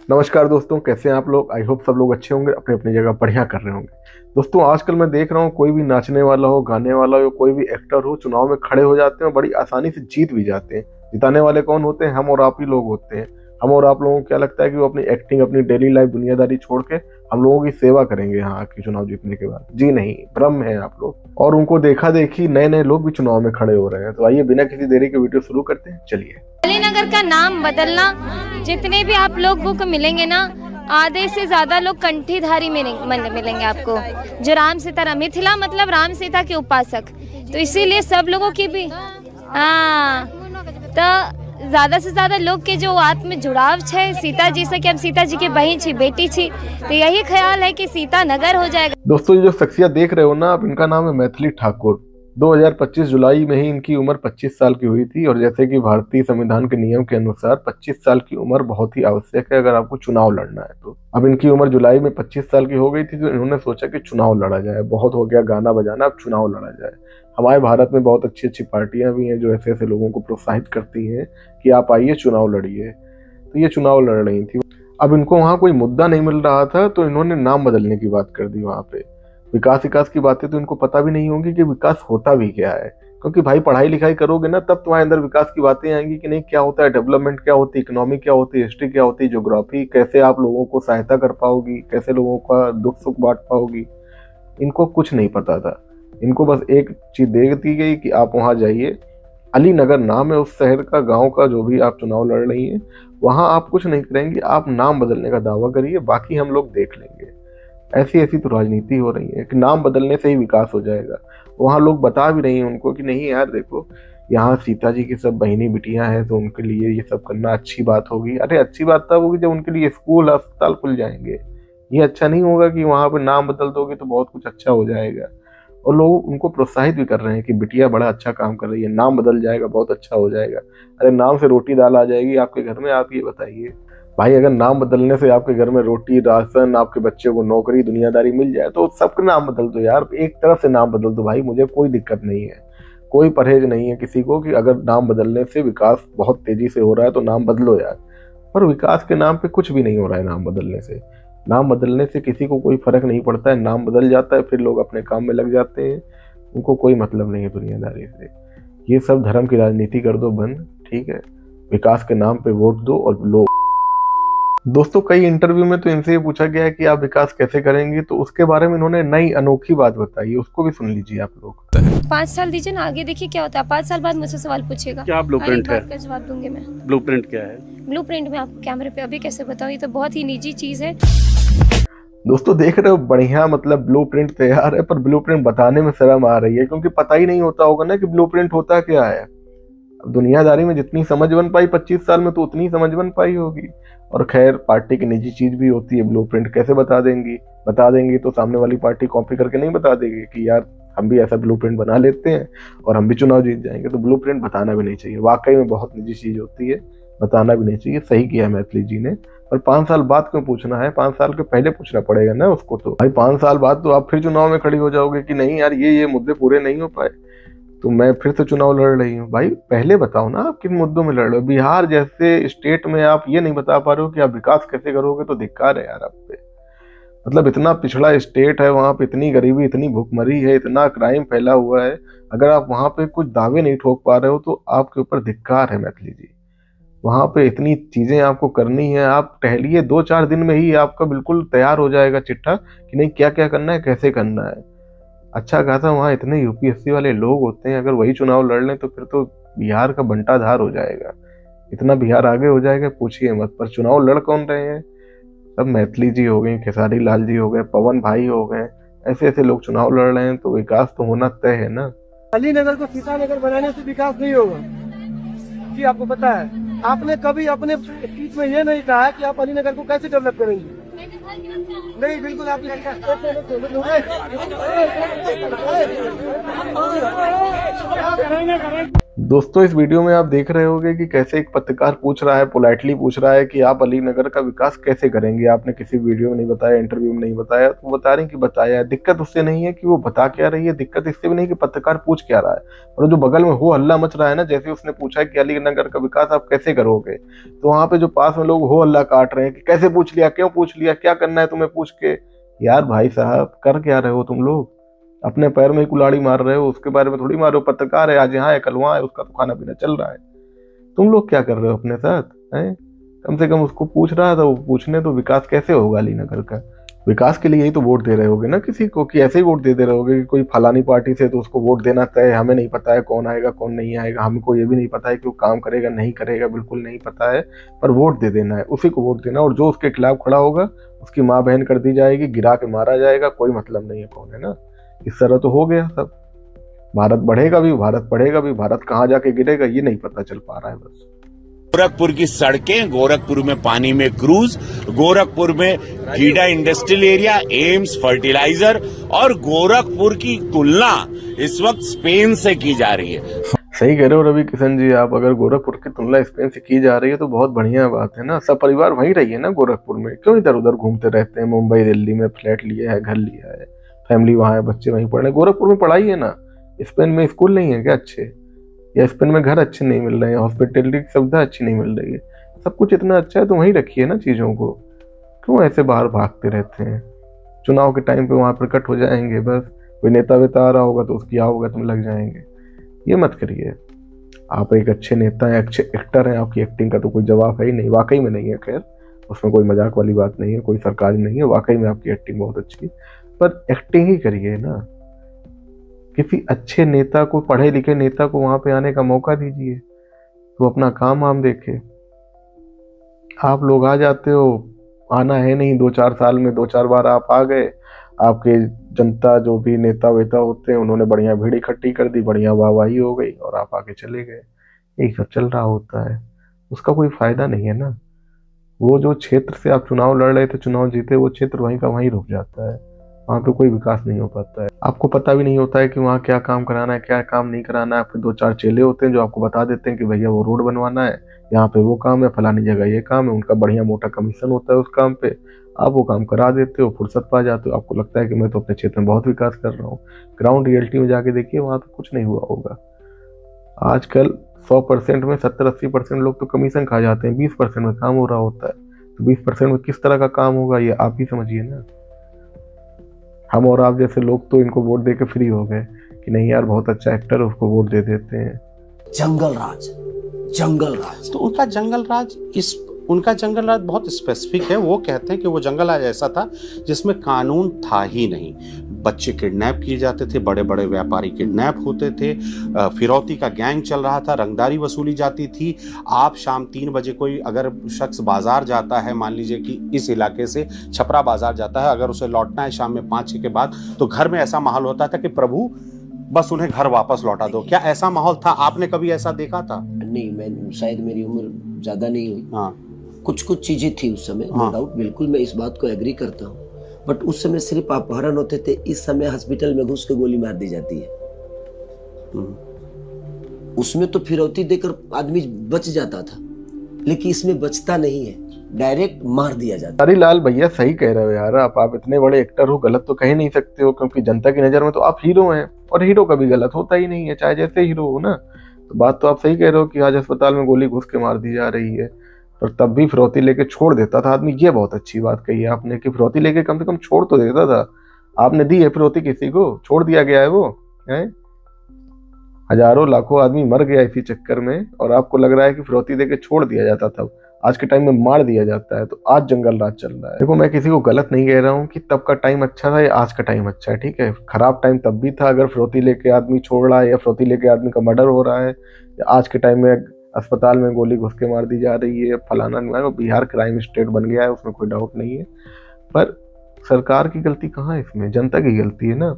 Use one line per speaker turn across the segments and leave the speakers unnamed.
नमस्कार दोस्तों, कैसे हैं आप लोग। आई होप सब लोग अच्छे होंगे, अपने अपनी जगह बढ़िया कर रहे होंगे। दोस्तों आजकल मैं देख रहा हूँ कोई भी नाचने वाला हो, गाने वाला हो, कोई भी एक्टर हो, चुनाव में खड़े हो जाते हैं और बड़ी आसानी से जीत भी जाते हैं। जिताने वाले कौन होते हैं? हम और आप ही लोग होते हैं। हम और आप लोगों को क्या लगता है कि वो अपनी एक्टिंग, अपनी डेली लाइफ, दुनियादारी छोड़ के हम लोगों की सेवा करेंगे यहाँ आके चुनाव जीतने के बाद? जी नहीं, भ्रम है आप लोग। और उनको देखा देखी नए नए लोग भी चुनाव में खड़े हो रहे हैं। तो आइए बिना किसी देरी के वीडियो शुरू करते हैं, चलिए।
अलीनगर का नाम बदलना, जितने भी आप लोगों को मिलेंगे ना, आधे से ज्यादा लोग कंठीधारी मिलेंगे आपको, जो राम सीता, मिथिला मतलब राम सीता के उपासक। तो इसीलिए सब लोगों की भी तो ज्यादा से ज्यादा लोग के जो आत्म जुड़ाव है सीता जी से, कि हम सीता जी की बहन छी, बेटी छी, तो यही ख्याल है कि सीता नगर हो जाएगा।
दोस्तों ये जो शख्सियत देख रहे हो ना आप, इनका नाम है मैथिली ठाकुर। 2025 जुलाई में ही इनकी उम्र 25 साल की हुई थी। और जैसे कि भारतीय संविधान के नियम के अनुसार 25 साल की उम्र बहुत ही आवश्यक है अगर आपको चुनाव लड़ना है। तो अब इनकी उम्र जुलाई में 25 साल की हो गई थी, तो इन्होंने सोचा कि चुनाव लड़ा जाए। बहुत हो गया गाना बजाना, अब चुनाव लड़ा जाए। हमारे भारत में बहुत अच्छी अच्छी पार्टियां भी हैं जो ऐसे ऐसे लोगों को प्रोत्साहित करती हैं कि आप आइए चुनाव लड़िए। तो ये चुनाव लड़ रही थी। अब इनको वहाँ कोई मुद्दा नहीं मिल रहा था, तो इन्होंने नाम बदलने की बात कर दी। वहाँ पे विकास की बातें तो इनको पता भी नहीं होंगी कि विकास होता भी क्या है। क्योंकि भाई पढ़ाई लिखाई करोगे ना, तब तुम्हारे अंदर विकास की बातें आएंगी कि नहीं, क्या होता है डेवलपमेंट, क्या होती है इकोनॉमी, क्या होती है हिस्ट्री, क्या होती है ज्योग्राफी, कैसे आप लोगों को सहायता कर पाओगी, कैसे लोगों का दुख सुख बांट पाओगी। इनको कुछ नहीं पता था। इनको बस एक चीज दे दी गई कि आप वहाँ जाइए, अलीनगर नाम है उस शहर का, गाँव का, जो भी आप चुनाव लड़ रही हैं, वहाँ आप कुछ नहीं करेंगे, आप नाम बदलने का दावा करिए, बाकी हम लोग देख लेंगे। ऐसी ऐसी तो राजनीति हो रही है कि नाम बदलने से ही विकास हो जाएगा। वहाँ लोग बता भी रही हैं उनको कि नहीं यार देखो, यहाँ सीता जी की सब बहनी बिटियां हैं, तो उनके लिए ये सब करना अच्छी बात होगी। अरे अच्छी बात तब होगी जब उनके लिए स्कूल अस्पताल खुल जाएंगे। ये अच्छा नहीं होगा कि वहाँ पर नाम बदल दोगे तो बहुत कुछ अच्छा हो जाएगा। और लोग उनको प्रोत्साहित भी कर रहे हैं कि बिटिया बड़ा अच्छा काम कर रही है, नाम बदल जाएगा, बहुत अच्छा हो जाएगा। अरे नाम से रोटी दाल आ जाएगी आपके घर में? आप ये बताइए भाई, अगर नाम बदलने से आपके घर में रोटी, राशन, आपके बच्चे को नौकरी, दुनियादारी मिल जाए तो सबका नाम बदल दो यार। एक तरफ से नाम बदल दो भाई, मुझे कोई दिक्कत नहीं है, कोई परहेज नहीं है किसी को कि अगर नाम बदलने से विकास बहुत तेजी से हो रहा है तो नाम बदलो यार। पर विकास के नाम पे कुछ भी नहीं हो रहा है। नाम बदलने से, नाम बदलने से किसी को कोई फर्क नहीं पड़ता है। नाम बदल जाता है, फिर लोग अपने काम में लग जाते हैं, उनको कोई मतलब नहीं है दुनियादारी से। ये सब धर्म की राजनीति कर दो बंद, ठीक है। विकास के नाम पे वोट दो और लो। दोस्तों कई इंटरव्यू में तो इनसे ये पूछा गया है कि आप विकास कैसे करेंगे, तो उसके बारे में इन्होंने नई अनोखी बात बताई है, उसको भी सुन लीजिए आप लोग।
5 साल दीजिए ना, आगे देखिए क्या होता है। 5 साल बाद मुझसे सवाल पूछेगा,
क्या ब्लूप्रिंट है?
का जवाब दूंगी मैं।
ब्लूप्रिंट क्या है?
ब्लूप्रिंट में आपको कैमरे पे अभी कैसे बताऊं, ये तो बहुत ही निजी चीज है।
दोस्तों देख रहे हो, बढ़िया मतलब ब्लूप्रिंट तैयार है, पर ब्लूप्रिंट बताने में शर्म आ रही है क्योंकि पता ही नहीं होता होगा ना कि ब्लूप्रिंट होता क्या है। दुनियादारी में जितनी समझ बन पाई 25 साल में, तो उतनी समझ बन पाई होगी। और खैर पार्टी की निजी चीज भी होती है, ब्लूप्रिंट कैसे बता देंगी? बता देंगी तो सामने वाली पार्टी कॉपी करके नहीं बता देगी कि यार हम भी ऐसा ब्लूप्रिंट बना लेते हैं और हम भी चुनाव जीत जाएंगे। तो ब्लूप्रिंट बताना भी नहीं चाहिए, वाकई में बहुत निजी चीज होती है, बताना भी नहीं चाहिए। सही किया मैथिली जी ने। पर 5 साल बाद क्यों पूछना है? 5 साल के पहले पूछना पड़ेगा ना उसको। तो भाई 5 साल बाद तो आप फिर चुनाव में खड़ी हो जाओगे कि नहीं यार ये मुद्दे पूरे नहीं हो पाए तो मैं फिर से चुनाव लड़ रही हूँ। भाई पहले बताओ ना आप किन मुद्दों में लड़ रहे हो। बिहार जैसे स्टेट में आप ये नहीं बता पा रहे हो कि आप विकास कैसे करोगे, तो धिक्कार है यार आप पे। मतलब इतना पिछड़ा स्टेट है, वहां पे इतनी गरीबी, इतनी भुखमरी है, इतना क्राइम फैला हुआ है, अगर आप वहां पे कुछ दावे नहीं ठोक पा रहे हो तो आपके ऊपर धिक्कार है मैथिली जी। वहां पे इतनी चीजें आपको करनी है, आप टहलिए 2-4 दिन में ही आपका बिल्कुल तैयार हो जाएगा चिट्ठा कि नहीं क्या क्या करना है, कैसे करना है। अच्छा खासा वहाँ इतने यूपीएससी वाले लोग होते हैं, अगर वही चुनाव लड़ लें तो फिर तो बिहार का बंटाधार हो जाएगा। इतना बिहार आगे हो जाएगा पूछिए मत। पर चुनाव लड़ कौन रहे हैं? सब मैथिली जी हो गए, खेसारी लाल जी हो गए, पवन भाई हो गए, ऐसे ऐसे लोग चुनाव लड़ रहे हैं, तो विकास तो होना तय है ना।
अलीनगर को सीतानगर बनाने से विकास नहीं होगा जी, आपको पता है। आपने कभी अपने स्पीच में ये नहीं कहा कि आप अलीनगर को कैसे डेवलप करेंगे। नहीं बिल्कुल आप
दोस्तों इस वीडियो में आप देख रहे होंगे कि कैसे एक पत्रकार पूछ रहा है, पोलाइटली पूछ रहा है कि आप अली नगर का विकास कैसे करेंगे। आपने किसी वीडियो में नहीं बताया, इंटरव्यू में नहीं बताया, तो बता रही कि बताया है। दिक्कत उससे नहीं है कि वो बता क्या रही है, दिक्कत इससे भी नहीं कि पत्रकार पूछ क्या रहा है, और जो बगल में हो हल्ला मच रहा है ना, जैसे उसने पूछा है कि अली नगर का विकास आप कैसे करोगे, तो वहां पे जो पास में लोग हो हल्ला काट रहे हैं कि कैसे पूछ लिया, क्यों पूछ लिया, क्या करना है तुम्हें पूछ के। यार भाई साहब कर क्या रहे हो तुम लोग, अपने पैर में ही कुल्हाड़ी मार रहे हो, उसके बारे में थोड़ी मारो। पत्रकार है, आज यहाँ है कल वहाँ है, उसका तो खाना पीना चल रहा है। तुम लोग क्या कर रहे हो अपने साथ हैं? कम से कम उसको पूछ रहा था, वो पूछने तो विकास कैसे होगा अली नगर का। विकास के लिए ही तो वोट दे रहे होगे ना किसी को, कि ऐसे ही वोट दे रहे होगे कि कोई फलानी पार्टी से तो उसको वोट देना तय, हमें नहीं पता है कौन आएगा कौन नहीं आएगा, हमको ये भी नहीं पता है कि वो काम करेगा नहीं करेगा, बिल्कुल नहीं पता है, पर वोट दे देना है, उसी को वोट देना। और जो उसके खिलाफ खड़ा होगा उसकी माँ बहन कर दी जाएगी, गिरा के मारा जाएगा, कोई मतलब नहीं है कौन है ना। इस तरह तो हो गया सब। भारत बढ़ेगा भी, भारत पढ़ेगा भी, भारत कहाँ जाके गिरेगा ये नहीं पता चल पा रहा है बस।
गोरखपुर की सड़कें, गोरखपुर में पानी में क्रूज, गोरखपुर में GIDA industrial area, AIIMS, fertiliser, और गोरखपुर की तुलना इस वक्त स्पेन से की जा रही है।
सही कह रहे हो रवि किशन जी, आप अगर गोरखपुर की तुलना स्पेन से की जा रही है तो बहुत बढ़िया बात है ना। सब परिवार वहीं रहिए ना गोरखपुर में, क्यों इधर उधर घूमते रहते हैं। मुंबई दिल्ली में फ्लैट लिया है, घर लिया है, फैमिली वहाँ है, बच्चे वहीं पढ़ रहे हैं। गोरखपुर में पढ़ाई है ना। स्पेन में स्कूल नहीं है क्या अच्छे, या स्पेन में घर अच्छे नहीं मिल रहे हैं, हॉस्पिटलिटी की सुविधा अच्छी नहीं मिल रही है, सब कुछ इतना अच्छा है तो वहीं रखिए ना चीज़ों को, क्यों ऐसे बाहर भागते रहते हैं। चुनाव के टाइम पे वहाँ प्रकट हो जाएंगे बस, कोई नेता वेता आ रहा होगा तो उसकी आओगे तुम लग जाएंगे। ये मत करिए। आप एक अच्छे नेता हैं, अच्छे एक्टर हैं, आपकी एक्टिंग का तो कोई जवाब है ही नहीं, वाकई में नहीं है। खैर उसमें कोई मजाक वाली बात नहीं है, कोई सरकारी नहीं है, वाकई में आपकी एक्टिंग बहुत अच्छी है, पर एक्टिंग ही करिए ना। किसी अच्छे नेता को, पढ़े लिखे नेता को वहां पे आने का मौका दीजिए, तो अपना काम आम देखे। आप लोग आ जाते हो, आना है नहीं, 2-4 साल में 2-4 बार आप आ गए, आपके जनता जो भी नेता वेता होते हैं उन्होंने बढ़िया भीड़ इकट्ठी कर दी, बढ़िया वाहवाही हो गई और आप आके चले गए। यही सब चल रहा होता है, उसका कोई फायदा नहीं है ना। वो जो क्षेत्र से आप चुनाव लड़ रहे थे, चुनाव जीते, वो क्षेत्र वहीं का वहीं रुक जाता है, वहाँ पे कोई विकास नहीं हो पाता है। आपको पता भी नहीं होता है कि वहाँ क्या काम कराना है, क्या काम नहीं कराना है। आपके 2-4 चेले होते हैं जो आपको बता देते हैं कि भैया वो रोड बनवाना है, यहाँ पे वो काम है, फलानी जगह ये काम है, उनका बढ़िया मोटा कमीशन होता है उस काम पे, आप वो काम करा देते हो, फुर्सत पा जाते हो, आपको लगता है कि मैं तो अपने क्षेत्र में बहुत विकास कर रहा हूँ। ग्राउंड रियलिटी में जाके देखिए, वहाँ पे कुछ नहीं हुआ होगा। आजकल 100% में 70-80% लोग तो कमीशन खा जाते हैं, 20% में काम हो रहा होता है, तो 20% में किस तरह का काम होगा ये आप ही समझिए ना। हम और आप जैसे लोग तो इनको वोट देके फ्री हो गए कि नहीं यार बहुत अच्छा एक्टर है, उसको वोट दे देते हैं।
जंगल राज, जंगल राज,
तो उनका जंगल राज बहुत स्पेसिफिक है। वो कहते हैं कि वो जंगल राज ऐसा था जिसमें कानून था ही नहीं। बच्चे किडनैप किए जाते थे, बड़े बड़े व्यापारी किडनैप होते थे, फिरौती का गैंग चल रहा था, रंगदारी वसूली जाती थी। आप शाम 3 बजे कोई अगर शख्स बाजार जाता है, मान लीजिए कि इस इलाके से छपरा बाजार जाता है, अगर उसे लौटना है शाम में 5-6 के बाद, तो घर में ऐसा माहौल होता था कि प्रभु बस उन्हें घर वापस लौटा दो। क्या ऐसा माहौल था? आपने कभी ऐसा देखा था?
नहीं, मैं शायद मेरी उम्र ज्यादा नहीं हुई।
हाँ,
कुछ चीजें थी उस समय, नो डाउट, बिल्कुल मैं इस बात को एग्री करता हूँ। बट उस समय सिर्फ अपहरण होते थे, इस समय हॉस्पिटल में घुस के गोली मार दी जाती है। उसमें तो फिरौती देकर आदमी बच जाता था, लेकिन इसमें बचता नहीं है, डायरेक्ट मार दिया जाता है।
अरे लाल भैया सही कह रहे हो यार, आप इतने बड़े एक्टर हो, गलत तो कह नहीं सकते हो, क्योंकि जनता की नजर में तो आप हीरो हैं, और हीरो कभी गलत होता ही नहीं है, चाहे जैसे हीरो हो ना। तो बात तो आप सही कह रहे हो कि आज अस्पताल में गोली घुस के मार दी जा रही है, पर तब भी फिरौती लेके छोड़ देता था आदमी। ये बहुत अच्छी बात कही है आपने कि फिरौती लेके कम से कम छोड़ तो देता था। आपने दी है फिरौती किसी को? छोड़ दिया गया है वो है? हजारों लाखों आदमी मर गया इसी चक्कर में, और आपको लग रहा है कि फिरौती देके छोड़ दिया जाता था, आज के टाइम में मार दिया जाता है। तो आज जंगल राज चल रहा है। देखो मैं किसी को गलत नहीं कह रहा हूँ कि तब का टाइम अच्छा था या आज का टाइम अच्छा है, ठीक है। खराब टाइम तब भी था अगर फिरौती लेके आदमी छोड़ रहा है, या फिरौती लेके आदमी का मर्डर हो रहा है, या आज के टाइम में अस्पताल में गोली घुस के मार दी जा रही है, फलाना नहीं। बिहार क्राइम स्टेट बन गया है, उसमें कोई डाउट नहीं है, पर सरकार की गलती कहाँ है इसमें? जनता की गलती है ना।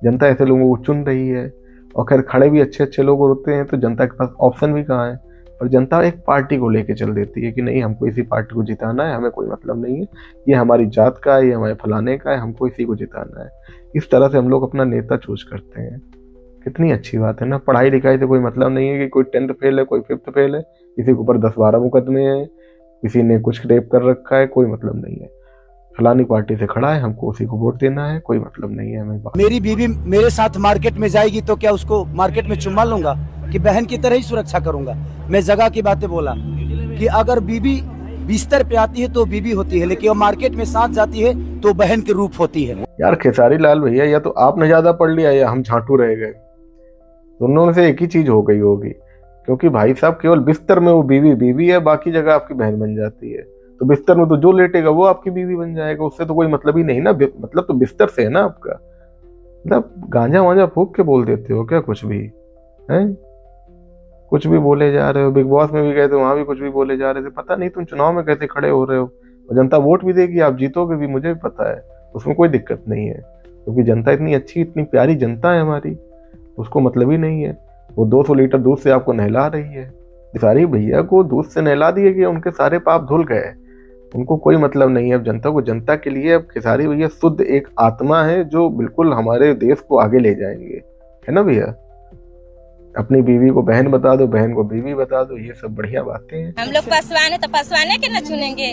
जनता ऐसे लोगों को चुन रही है, और खैर खड़े भी अच्छे लोग होते हैं, तो जनता के पास ऑप्शन भी कहाँ है। और जनता एक पार्टी को लेके चल देती है कि नहीं हमको इसी पार्टी को जिताना है, हमें कोई मतलब नहीं है, ये हमारी जात का है, ये हमारे फलाने का है, हमको इसी को जिताना है। इस तरह से हम लोग अपना नेता चूज करते हैं। कितनी अच्छी बात है ना। पढ़ाई लिखाई से कोई मतलब नहीं है कि कोई 10th फेल है, कोई 5th फेल है, किसी के ऊपर 10-12 मुकदमे हैं, किसी ने कुछ रेप कर रखा है, कोई मतलब नहीं है। फलानी पार्टी से खड़ा है, हमको उसी को वोट देना है, कोई मतलब नहीं है हमें।
मेरी बीवी मेरे साथ मार्केट में जाएगी तो क्या उसको मार्केट में चुम्मा लूंगा कि बहन की तरह ही सुरक्षा करूंगा। मैं जगह की बातें बोला कि अगर बीवी बिस्तर पे आती है तो बीवी होती है, लेकिन वो मार्केट में साथ जाती है तो बहन के रूप होती है।
यार खेसारी लाल भैया, या तो आपने ज्यादा पढ़ लिया या हम झांटू रह गए, दोनों में से एक ही चीज हो गई होगी। क्योंकि भाई साहब केवल बिस्तर में वो बीवी है, बाकी जगह आपकी बहन बन जाती है। तो बिस्तर में तो जो लेटेगा वो आपकी बीवी बन जाएगा, उससे तो कोई मतलब ही नहीं ना। मतलब तो बिस्तर से है ना आपका। मतलब गांजा वांजा फूक के बोल देते हो क्या कुछ भी है? कुछ भी बोले जा रहे हो। बिग बॉस में भी गए थे, वहां भी कुछ भी बोले जा रहे थे। पता नहीं तुम चुनाव में कैसे खड़े हो रहे हो। और जनता वोट भी देगी, आप जीतोगे भी, मुझे भी पता है, उसमें कोई दिक्कत नहीं है। क्योंकि जनता इतनी अच्छी, इतनी प्यारी जनता है हमारी, उसको मतलब ही नहीं है। वो 200 लीटर दूध से आपको नहला रही है। खेसारी भैया को दूध से नहला दिए कि उनके सारे पाप धुल गए, उनको कोई मतलब नहीं है अब जनता को। जनता के लिए अब खेसारी भैया शुद्ध एक आत्मा है जो बिल्कुल हमारे देश को आगे ले जाएंगे, है ना भैया। अपनी बीवी को बहन बता दो, बहन को बीवी बता दो, ये सब बढ़िया बातें हैं।
हम लोग पासवान है तो पासवाने के न चुनेंगे,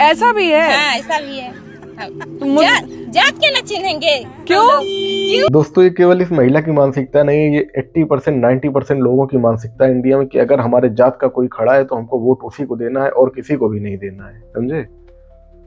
ऐसा भी है।
हाँ ऐसा भी है। जात के न चुनेंगे।
क्यों?
दोस्तों ये केवल इस महिला की मानसिकता नहीं है, ये 80% 90% लोगों की मानसिकता है इंडिया में कि अगर हमारे जात का कोई खड़ा है तो हमको वोट उसी को देना है और किसी को भी नहीं देना है, समझे।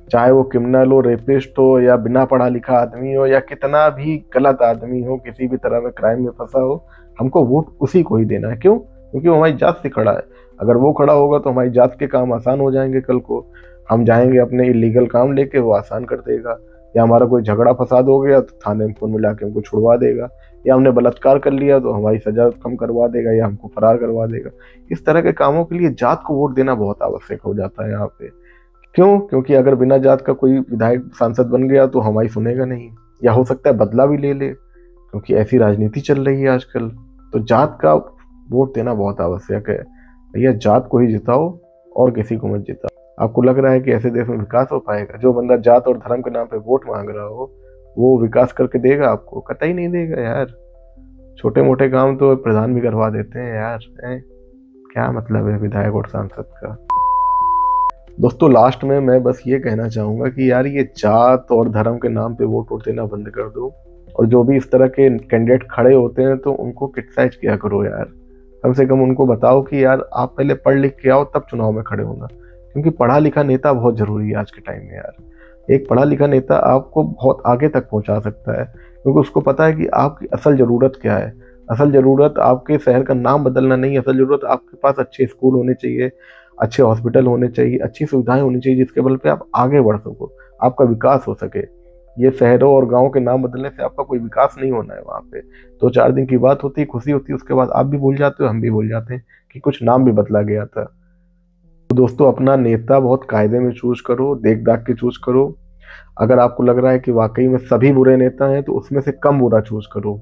चाहे वो क्रिमिनल हो, रेपिस्ट हो, या बिना पढ़ा लिखा आदमी हो, या कितना भी गलत आदमी हो, किसी भी तरह में क्राइम में फंसा हो, हमको वोट उसी को ही देना है। क्यों? क्योंकि वो हमारी जात से खड़ा है। अगर वो खड़ा होगा तो हमारी जात के काम आसान हो जाएंगे। कल को हम जाएंगे अपने इलीगल काम लेके, वो आसान कर देगा। या हमारा कोई झगड़ा फसाद हो गया तो थाने में फोन मिला के हमको छुड़वा देगा। या हमने बलात्कार कर लिया तो हमारी सजा कम करवा देगा या हमको फरार करवा देगा। इस तरह के कामों के लिए जात को वोट देना बहुत आवश्यक हो जाता है यहाँ पे। क्यों? क्योंकि अगर बिना जात का कोई विधायक सांसद बन गया तो हमारी सुनेगा नहीं, या हो सकता है बदला भी ले ले, क्योंकि ऐसी राजनीति चल रही है आजकल। तो जात का वोट देना बहुत आवश्यक है भैया। जात को ही जिताओ और किसी को मत जिताओ। आपको लग रहा है कि ऐसे देश में विकास हो पाएगा? जो बंदा जात और धर्म के नाम पे वोट मांग रहा हो वो विकास करके देगा आपको? कतई नहीं देगा यार। छोटे मोटे काम तो प्रधान भी करवा देते हैं यार, क्या मतलब है विधायक और सांसद का। दोस्तों लास्ट में मैं बस ये कहना चाहूंगा कि यार ये जात और धर्म के नाम पे वोट देना बंद कर दो। और जो भी इस तरह के कैंडिडेट खड़े होते हैं तो उनको क्रिटिसाइज किया करो यार। कम से कम उनको बताओ कि यार आप पहले पढ़ लिख के आओ तब चुनाव में खड़े होना। क्योंकि पढ़ा लिखा नेता बहुत जरूरी है आज के टाइम में यार। एक पढ़ा लिखा नेता आपको बहुत आगे तक पहुंचा सकता है, क्योंकि उसको पता है कि आपकी असल ज़रूरत क्या है। असल ज़रूरत आपके शहर का नाम बदलना नहीं, असल ज़रूरत आपके पास अच्छे स्कूल होने चाहिए, अच्छे हॉस्पिटल होने चाहिए, अच्छी सुविधाएं होनी चाहिए जिसके बल पे आप आगे बढ़ सको, आपका विकास हो सके। ये शहरों और गाँव के नाम बदलने से आपका कोई विकास नहीं होना है। वहाँ पे 2-4 दिन की बात होती है, खुशी होती है, उसके बाद आप भी भूल जाते हो, हम भी भूल जाते हैं कि कुछ नाम भी बदला गया था। तो दोस्तों अपना नेता बहुत कायदे में चूज करो, देख दाख के चूज करो। अगर आपको लग रहा है कि वाकई में सभी बुरे नेता हैं तो उसमें से कम बुरा चूज करो।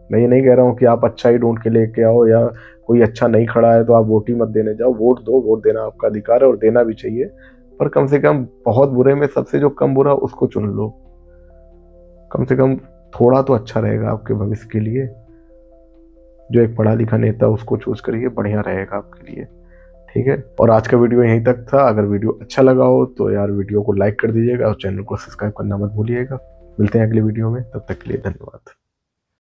मैं ये नहीं कह रहा हूँ कि आप अच्छा ही ढूंढ के लेके आओ, या कोई अच्छा नहीं खड़ा है तो आप वोट ही मत देने जाओ। वोट दो, वोट देना आपका अधिकार है और देना भी चाहिए, पर कम से कम बहुत बुरे में सबसे जो कम बुरा उसको चुन लो। कम से कम थोड़ा तो अच्छा रहेगा आपके भविष्य के लिए। जो एक पढ़ा लिखा नेता उसको चूज करिए, बढ़िया रहेगा आपके लिए, ठीक है। और आज का वीडियो यहीं तक था। अगर वीडियो अच्छा लगा हो तो यार वीडियो को लाइक कर दीजिएगा और चैनल को सब्सक्राइब करना मत भूलिएगा। मिलते हैं अगले वीडियो में, तब तक के लिए धन्यवाद।